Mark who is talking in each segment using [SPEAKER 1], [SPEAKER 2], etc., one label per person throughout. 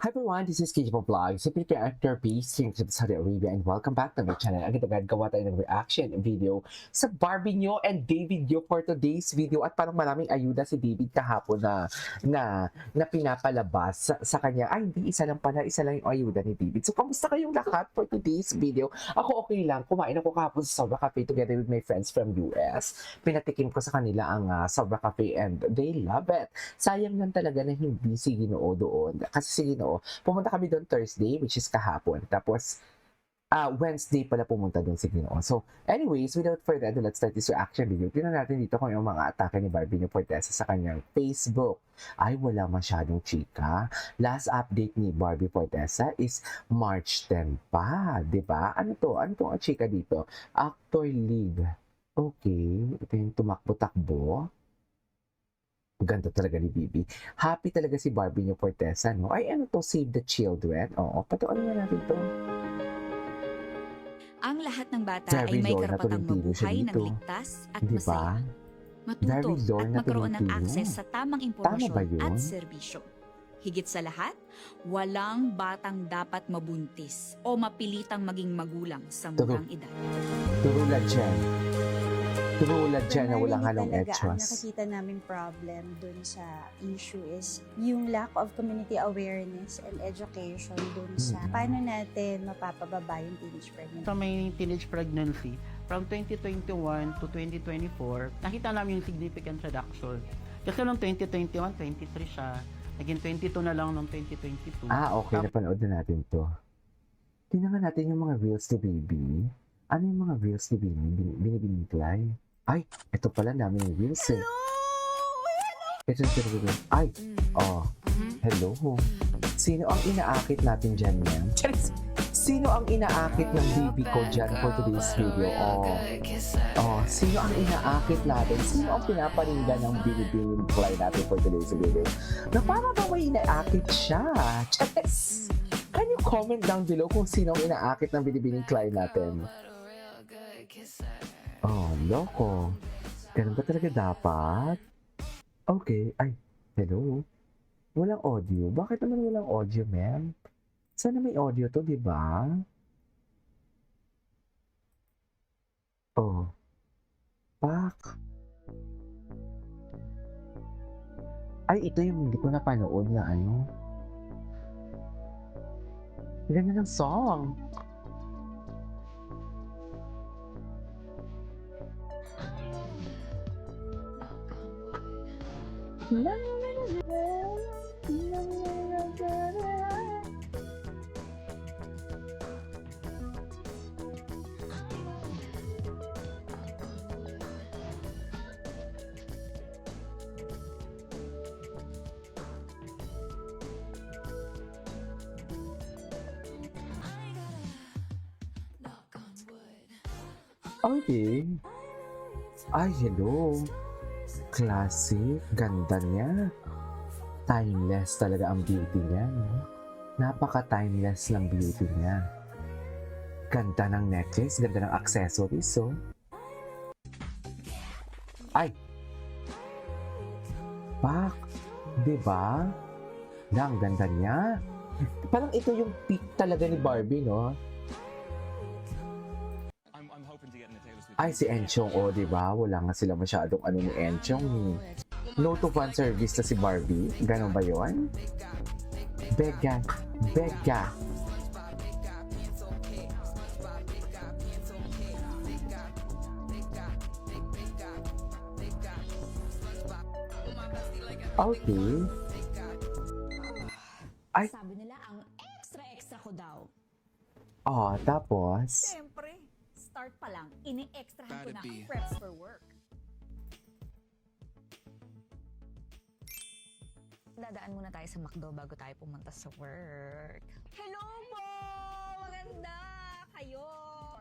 [SPEAKER 1] Hi everyone, this is KJ Vlog. So prepare after peace, stream to Saudi Arabia and welcome back to my channel. Agad-agad gawa tayo ng reaction video sa Barbie nyo and David nyo for today's video. At parang maraming ayuda si David kahapon na pinapalabas sa kanya. Ay, hindi, isa lang pala, isa lang yung ayuda ni David. So, kamusta kayong lahat for today's video? Ako okay lang. Kumain ako kahapon sa Sobra Cafe together with my friends from US. Pinatikim ko sa kanila ang Sobra Cafe and they love it. Sayang lang talaga na hindi si Ginoo doon. Kasi si Ginoo, pumunta kami doon Thursday, which is kahapon. Tapos, Wednesday pala pumunta doon si Ginoo. So, anyways, without further ado, let's start this reaction video. Tingnan natin dito kung yung mga atake ni Barbie ni Fortesa sa kanyang Facebook. Ay, wala masyadong chika. Last update ni Barbie Fortesa is March 10 pa. Diba? Ano to? Ano tong chika dito? Actor League. Okay. Ito yung tumakbo-takbo. Ganda talaga ni Bibi. Happy talaga si Barbie niyo Fortesa, no? Ay, ano to? Save the Children? Oo, patuloy na natin to.
[SPEAKER 2] Ang lahat ng bata
[SPEAKER 1] Very
[SPEAKER 2] ay may
[SPEAKER 1] Lord na
[SPEAKER 2] karapatang
[SPEAKER 1] Tolentino siya
[SPEAKER 2] mabuhay ng
[SPEAKER 1] dito.
[SPEAKER 2] ligtas at
[SPEAKER 1] Di
[SPEAKER 2] masaya.
[SPEAKER 1] ba?
[SPEAKER 2] Matuto
[SPEAKER 1] Very Lord
[SPEAKER 2] at
[SPEAKER 1] na
[SPEAKER 2] magkaroon ng
[SPEAKER 1] Tolentino.
[SPEAKER 2] akses sa tamang
[SPEAKER 1] Tama
[SPEAKER 2] impormasyon
[SPEAKER 1] ba yun?
[SPEAKER 2] at serbisyo. Higit sa lahat, walang batang dapat mabuntis o mapilitang maging magulang sa murang edad.
[SPEAKER 1] Turula dyan. Turula dyan na
[SPEAKER 3] Primarily
[SPEAKER 1] walang halong
[SPEAKER 3] talaga ang
[SPEAKER 1] etchwas.
[SPEAKER 3] nakikita namin problem dun sa issue is yung lack of community awareness and education dun sa paano natin mapapababa yung teenage pregnancy.
[SPEAKER 4] Sa may teenage pregnancy, from 2021 to 2024, nakita namin yung significant reduction. Kasi noong 2021, 23 siya. Naging 22 na lang noong 2022.
[SPEAKER 1] Okay. Napanood na natin to. Tingnan natin yung mga reels ni Baby. Ano yung mga reels ni Baby? Binibiniklay. Ay, ito pala namin yung reels eh. Ito. Ay, hello. Sino ang inaakit natin dyan yan? Sino ang inaakit ng baby ko dyan for today's video? Sino ang inaakit natin? Sino ang pinaparinggan ng binibining play natin for today's video? Na parang ba may inaakit siya? Yes! Can you comment down below kung sino ang inaakit ng binibining play natin? Loko. Ganun ba talaga dapat? Okay. Ay, hello. Walang audio. Bakit naman walang audio, ma'am? Sana may audio to, di ba? Pak. Ay, ito yung hindi ko napanood na ano. Ganda ng song. Okay. Ay, hello. Classic. Ganda niya. Timeless talaga ang beauty niya, no? Napaka-timeless ng beauty niya. Ganda ng necklace, ganda ng accessories, so. Ay! Pak! Diba? Ang ganda niya. Parang ito yung peak talaga ni Barbie, no? Ay, si Enchong, diba? Wala nga sila masyadong ano ni Enchong. No to fan service na si Barbie. Ganon ba yun? Bega. Bega. Okay. Ay.
[SPEAKER 5] Sabi nila ang extra ko daw.
[SPEAKER 1] Tapos?
[SPEAKER 5] Siyempre, start pa lang, ini-extrahan ko na ang preps for work. Dadaan muna tayo sa McDo bago tayo pumunta sa work. Hello po! Maganda! Kayo!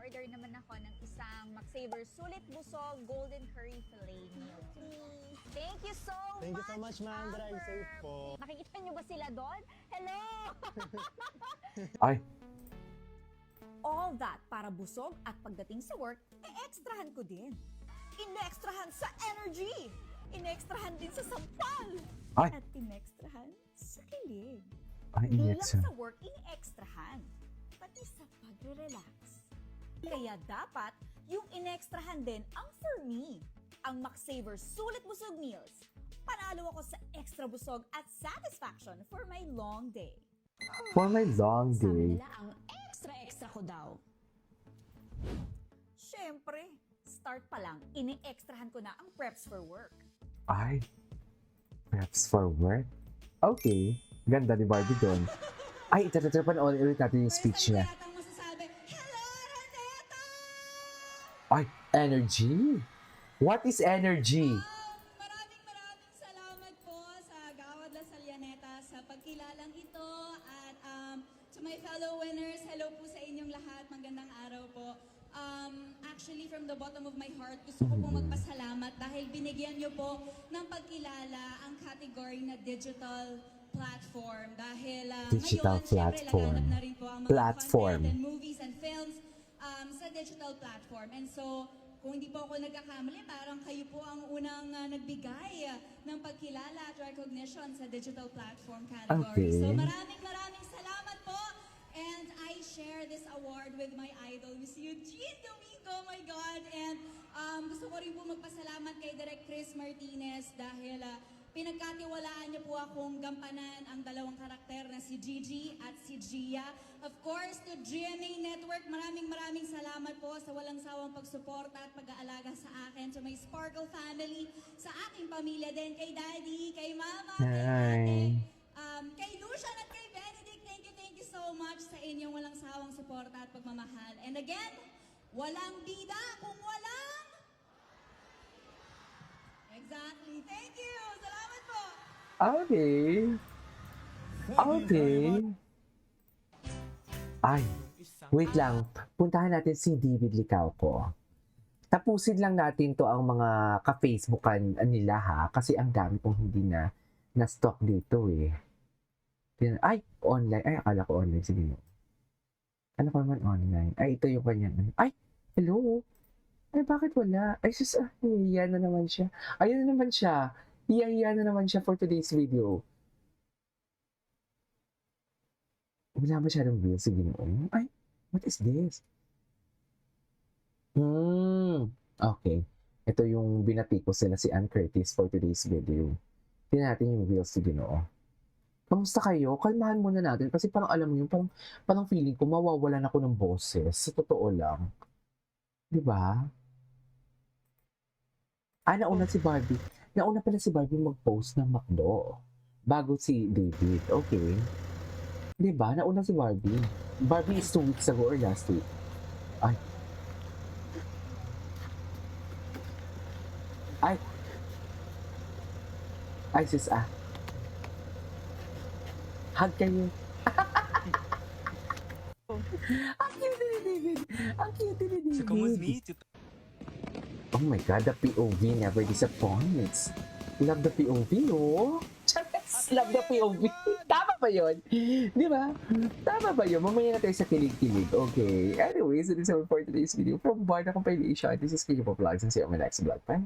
[SPEAKER 5] Order naman ako ng isang McSaver Sulit Busog Golden Curry Filet Meal. Please! Thank you so much!
[SPEAKER 6] Thank you so much, ma'am. Drive safe po.
[SPEAKER 5] Nakikita niyo ba sila doon? Hello!
[SPEAKER 1] Ay.
[SPEAKER 5] All that para busog at pagdating sa work, extrahan ko din. Inextrahan sa energy! Inextrahan din sa sampal!
[SPEAKER 1] Ay.
[SPEAKER 5] At inextrahan sa kilig.
[SPEAKER 1] Ay,
[SPEAKER 2] Di
[SPEAKER 1] ingat
[SPEAKER 2] lang
[SPEAKER 1] siya.
[SPEAKER 2] sa work ini-extrahan, pati sa pagre-relax. Kaya dapat yung in-extrahan din ang for me, ang McSaver Sulit Busog Meals. Panalo ako sa extra busog at satisfaction for my long day.
[SPEAKER 1] For my long
[SPEAKER 5] Sabi
[SPEAKER 1] day.
[SPEAKER 5] nila ang extra-extra ko daw.
[SPEAKER 2] Syempre, start pa lang, ini-extrahan ko na ang preps for work.
[SPEAKER 1] Ay, preps for work? Okay, ganda ni Barbie doon. Ay, panoorin ulit natin yung speech niya.
[SPEAKER 7] Hello, Rosetta!
[SPEAKER 1] Ay, energy! What is energy?
[SPEAKER 7] Maraming salamat po sa Gawad La Salianeta sa pagkilalang ito at to my fellow winners, hello po sa inyong lahat. Magandang araw po. Actually, from the bottom of my heart, gusto ko pong magpasalamat dahil binigyan niyo po ng pagkilala ang category na digital platform. Dahil
[SPEAKER 1] Digital
[SPEAKER 7] ngayon, syempre,
[SPEAKER 1] platform.
[SPEAKER 7] laganap na rin po ang mga
[SPEAKER 1] Platform.
[SPEAKER 7] content and movies and films sa digital platform. And so, kung hindi po ako nagkakamali, parang kayo po ang unang nagbigay ng pagkilala at recognition sa digital platform category.
[SPEAKER 1] Okay.
[SPEAKER 7] So maraming salamat po. And I share this award with my idol, Miss Eugene Domingo, oh my God. And gusto ko rin po magpasalamat kay Direk Chris Martinez dahil pinagkatiwalaan niyo po akong gampanan ang dalawang karakter na si Gigi at si Gia. Of course, to GMA Network, maraming salamat po sa walang sawang pagsuporta at pag-aalaga sa akin, to my Sparkle family, sa aking pamilya din, kay Daddy, kay Mama, kay Ate, kay Lucian at kay Benedict. Thank you so much sa inyong walang sawang suporta at pagmamahal. And again, walang bida kung walang... Exactly. Thank you. Salamat po.
[SPEAKER 1] Okay. Okay. Ay, wait lang. Puntahan natin si David Licauco. Tapusin lang natin to ang mga ka-Facebookan nila ha. Kasi ang dami kong hindi na stock dito eh. Ay, online. Ay, akala ko online. Sige no. Ano ko naman online? Ay, ito yung kanya. Ay, hello. Ay, bakit wala? Ay, sus, hiya na naman siya. Ayun na naman siya. Hiya na naman siya for today's video. Wala masyadong views. Sige no. Ay, what is this? Okay. Ito yung binati ko sila si Ann Curtis for today's video. Tingnan natin yung views. Sige no. Kamusta kayo? Kalmahan muna natin kasi parang alam mo yun, parang feeling ko mawawalan ako ng boses. Sa totoo lang. Di ba? Nauna si Barbie. Nauna pala si Barbie mag-post ng McDo. Bago si David. Okay. Di ba? Nauna si Barbie. Barbie is 2 weeks ago or last week. Ay. Ay. Ay, sis hug kayo. Ang cute ni David. Ang cute ni David.
[SPEAKER 8] So come with me to
[SPEAKER 1] Oh my God, the POV never disappoints. Love the POV, oh. Charas, love the POV. Tama ba yun? Di ba? Tama ba yun? Mamaya na tayo sa kilig-kilig. Okay. Anyways, this is all for today's video from Barna Compilation. This is Kiko Vlogs and see you on my next vlog. Bye.